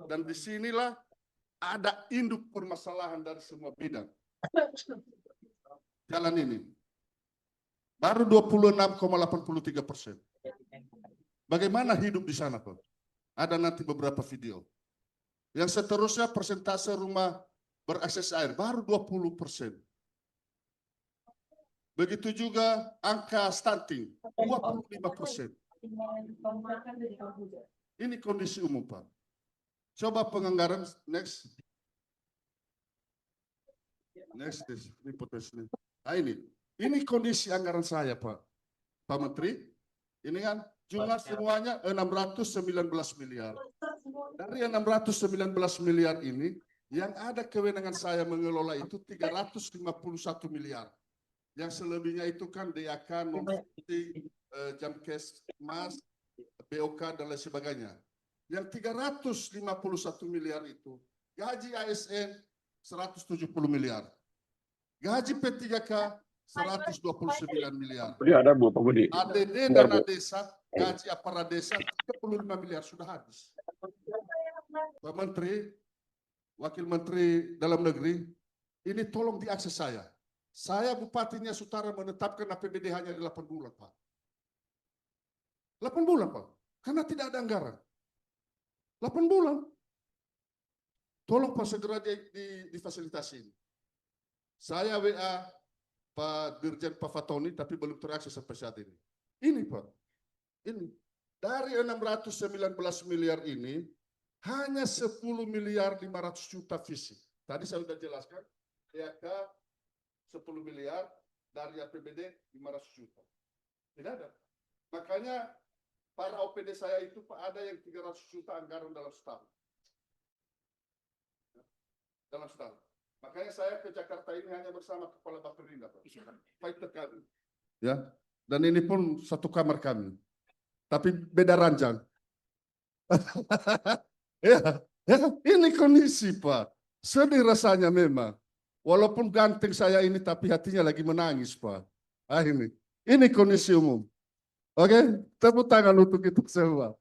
Dan disinilah ada induk permasalahan dari semua bidang. Jalan ini baru 26,83%. Bagaimana hidup di sana, Pak? Ada nanti beberapa video. Yang seterusnya persentase rumah berakses air baru 20%. Begitu juga angka stunting 25%. Ini kondisi umum, Pak. Coba penganggaran next. Next, ini potensi. Nah ini kondisi anggaran saya, Pak. Pak Menteri, ini kan jumlah semuanya 619 miliar. Dari 619 miliar ini, yang ada kewenangan saya mengelola itu 351 miliar. Yang selebihnya itu kan DAK, non-fungsi, Jamkes, Mas, BOK, dan lain sebagainya. Yang 351 miliar itu, gaji ASN 170 miliar. Gaji P3K 129 miliar. Ada Bu, Pak Budi. ADD dana desa, gaji aparat desa 35 miliar sudah habis. Pak Menteri, Wakil Menteri Dalam Negeri, ini tolong diakses saya. Saya Bupatinya Sutara menetapkan APBD hanya 8 bulan, Pak. 8 bulan, Pak. Karena tidak ada anggaran. 8 bulan. Tolong Pak segera difasilitasi. Saya WA Pak Dirjen Pak Fatoni, tapi belum terakses sampai saat ini. Ini Pak, ini. Dari 619 miliar ini, hanya 10 miliar 500 juta fisik. Tadi saya sudah jelaskan, DAK 10 miliar, dari APBD 500 juta. Tidak ada. Makanya para OPD saya itu Pak, ada yang 300 juta anggaran dalam setahun. Dalam setahun. Makanya saya ke Jakarta ini hanya bersama Kepala Baperinda, Pak. Fighter kami. Ya, dan ini pun satu kamar kami. Tapi beda ranjang. ya, ini kondisi, Pak. Sedih rasanya memang. Walaupun ganteng saya ini, tapi hatinya lagi menangis, Pak. Ah, ini kondisi umum. Oke, tepuk tangan untuk itu semua.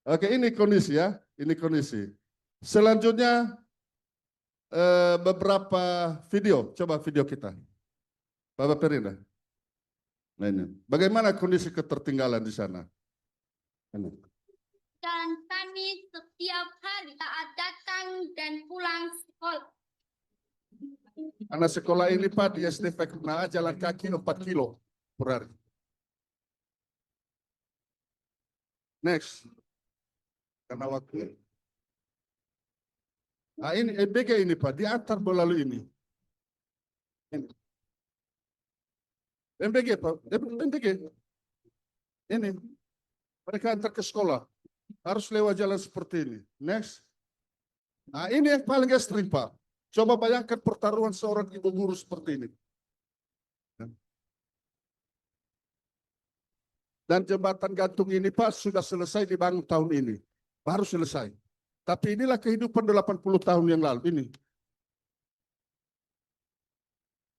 Oke, ini kondisi ya. Ini kondisi. Selanjutnya, beberapa video, coba video kita, Bapak Perinda. Nah ini, bagaimana kondisi ketertinggalan di sana? Ini. Dan kami setiap hari saat datang dan pulang sekolah. Anak sekolah ini Pak di SD Fekna jalan kaki 4 kilo per hari. Next, karena waktu. Nah ini EBG ini Pak, diantar melalui ini. MBG Pak, MBG. Ini, mereka antar ke sekolah. Harus lewat jalan seperti ini. Next. Nah ini yang paling ekstrim Pak. Coba bayangkan pertaruhan seorang ibu guru seperti ini. Dan jembatan gantung ini Pak sudah selesai dibangun tahun ini. Baru selesai. Tapi inilah kehidupan 80 tahun yang lalu.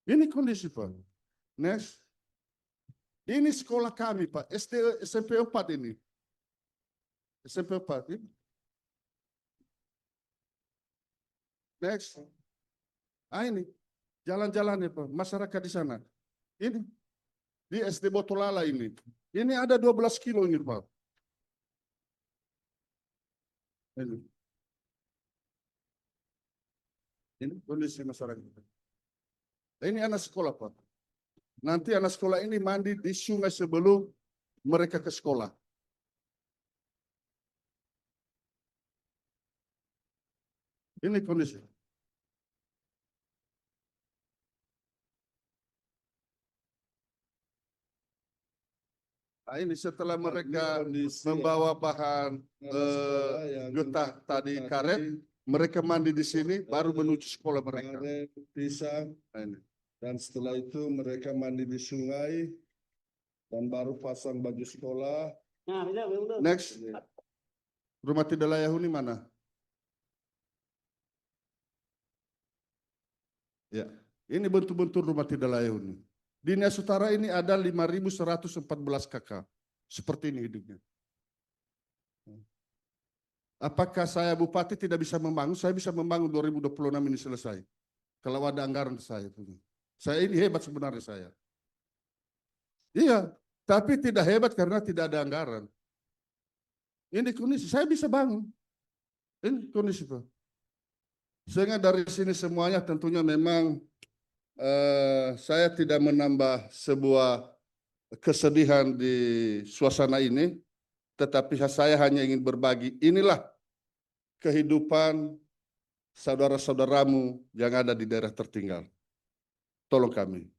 Ini kondisi Pak. Next. Ini sekolah kami Pak. SMP 4 ini. SMP 4 ini. Next. Ah ini. Jalan-jalannya Pak. Masyarakat di sana. Ini. Di SD Botolala ini. Ini ada 12 kilo ini Pak. Ini kondisi masyarakat. Ini anak sekolah Pak. Nanti anak sekolah ini mandi di sungai sebelum mereka ke sekolah. Ini kondisi. Nah, ini setelah mereka membawa bahan getah tadi karet, mereka mandi di sini, baru menuju sekolah mereka. Pisang, dan setelah itu mereka mandi di sungai, dan baru pasang baju sekolah. Next, rumah tidak layak huni mana? Ya, ini bentuk-bentuk rumah tidak layak huni. Di Nias Utara ini ada 5.114 kakak. Seperti ini hidupnya. Apakah saya bupati tidak bisa membangun? Saya bisa membangun 2026 ini selesai. Kalau ada anggaran saya punya. Saya ini hebat sebenarnya saya. Iya, tapi tidak hebat karena tidak ada anggaran. Ini kondisi, saya bisa bangun. Ini kondisi Pak. Sehingga dari sini semuanya tentunya memang saya tidak menambah sebuah kesedihan di suasana ini, tetapi saya hanya ingin berbagi. Inilah kehidupan saudara-saudaramu yang ada di daerah tertinggal. Tolong kami.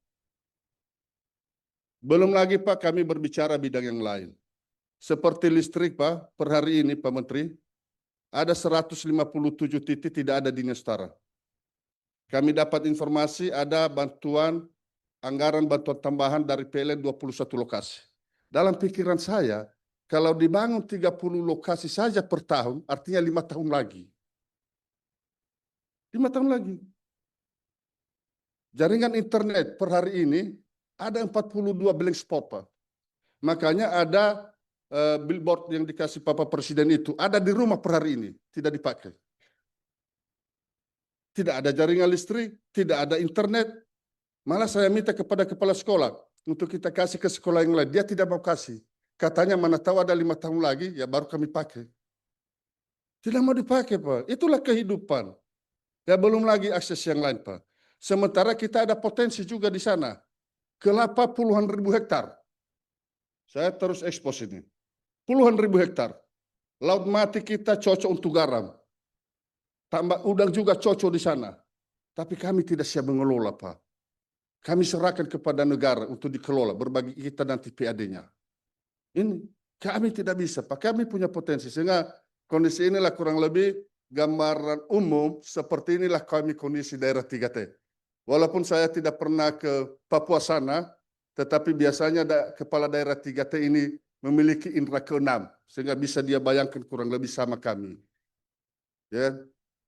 Belum lagi Pak, kami berbicara bidang yang lain. Seperti listrik Pak, per hari ini Pak Menteri, ada 157 titik tidak ada dinas setara. Kami dapat informasi ada bantuan, anggaran bantuan tambahan dari PLN 21 lokasi. Dalam pikiran saya, kalau dibangun 30 lokasi saja per tahun, artinya 5 tahun lagi. 5 tahun lagi. Jaringan internet per hari ini ada 42 blank spot, Pak. Makanya ada billboard yang dikasih Bapak Presiden itu ada di rumah per hari ini, tidak dipakai. Tidak ada jaringan listrik, tidak ada internet. Malah saya minta kepada kepala sekolah untuk kita kasih ke sekolah yang lain. Dia tidak mau kasih. Katanya mana tahu ada 5 tahun lagi, ya baru kami pakai. Tidak mau dipakai, Pak. Itulah kehidupan. Ya belum lagi akses yang lain, Pak. Sementara kita ada potensi juga di sana. Kelapa puluhan ribu hektar. Saya terus ekspos ini. Puluhan ribu hektar. Laut mati kita cocok untuk garam. Tambah udang juga cocok di sana. Tapi kami tidak siap mengelola, Pak. Kami serahkan kepada negara untuk dikelola, berbagi kita nanti PAD-nya. Ini kami tidak bisa, Pak. Kami punya potensi. Sehingga kondisi inilah kurang lebih gambaran umum seperti inilah kami kondisi daerah 3T. Walaupun saya tidak pernah ke Papua sana, tetapi biasanya kepala daerah 3T ini memiliki indera keenam, sehingga bisa dia bayangkan kurang lebih sama kami. Ya,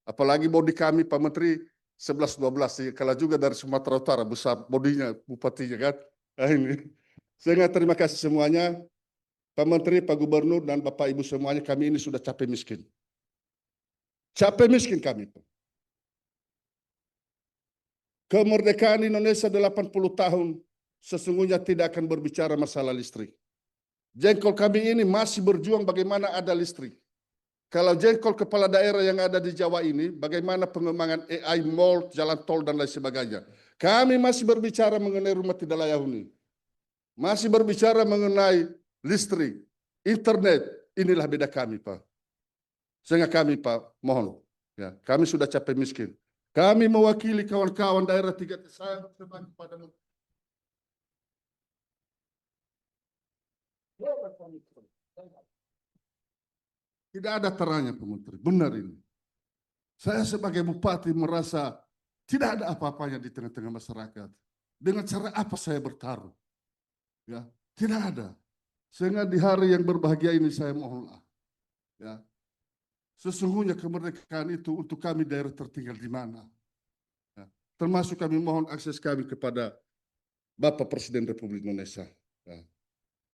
apalagi bodi kami Pak Menteri 11-12, kalau juga dari Sumatera Utara besar bodinya bupatinya kan. Nah, ini. Sehingga terima kasih semuanya, Pak Menteri, Pak Gubernur dan Bapak Ibu semuanya, kami ini sudah capek miskin. Capek miskin kami, Pak. Kemerdekaan Indonesia 80 tahun sesungguhnya tidak akan berbicara masalah listrik. Jengkol kami ini masih berjuang bagaimana ada listrik. Kalau jengkol kepala daerah yang ada di Jawa ini, bagaimana pengembangan AI, mall, jalan tol, dan lain sebagainya. Kami masih berbicara mengenai rumah tidak layak huni. Masih berbicara mengenai listrik, internet. Inilah beda kami, Pak. Sehingga kami, Pak, mohon. Ya, kami sudah capek miskin. Kami mewakili kawan-kawan daerah 3T saya bersama kepada tidak ada terangnya, Pak Menteri. Benar ini. Saya sebagai bupati merasa tidak ada apa-apanya di tengah-tengah masyarakat. Dengan cara apa saya bertaruh? Ya, tidak ada. Sehingga di hari yang berbahagia ini saya mohonlah. Ya, sesungguhnya kemerdekaan itu untuk kami daerah tertinggal di mana? Ya, termasuk kami mohon akses kami kepada Bapak Presiden Republik Indonesia. Ya.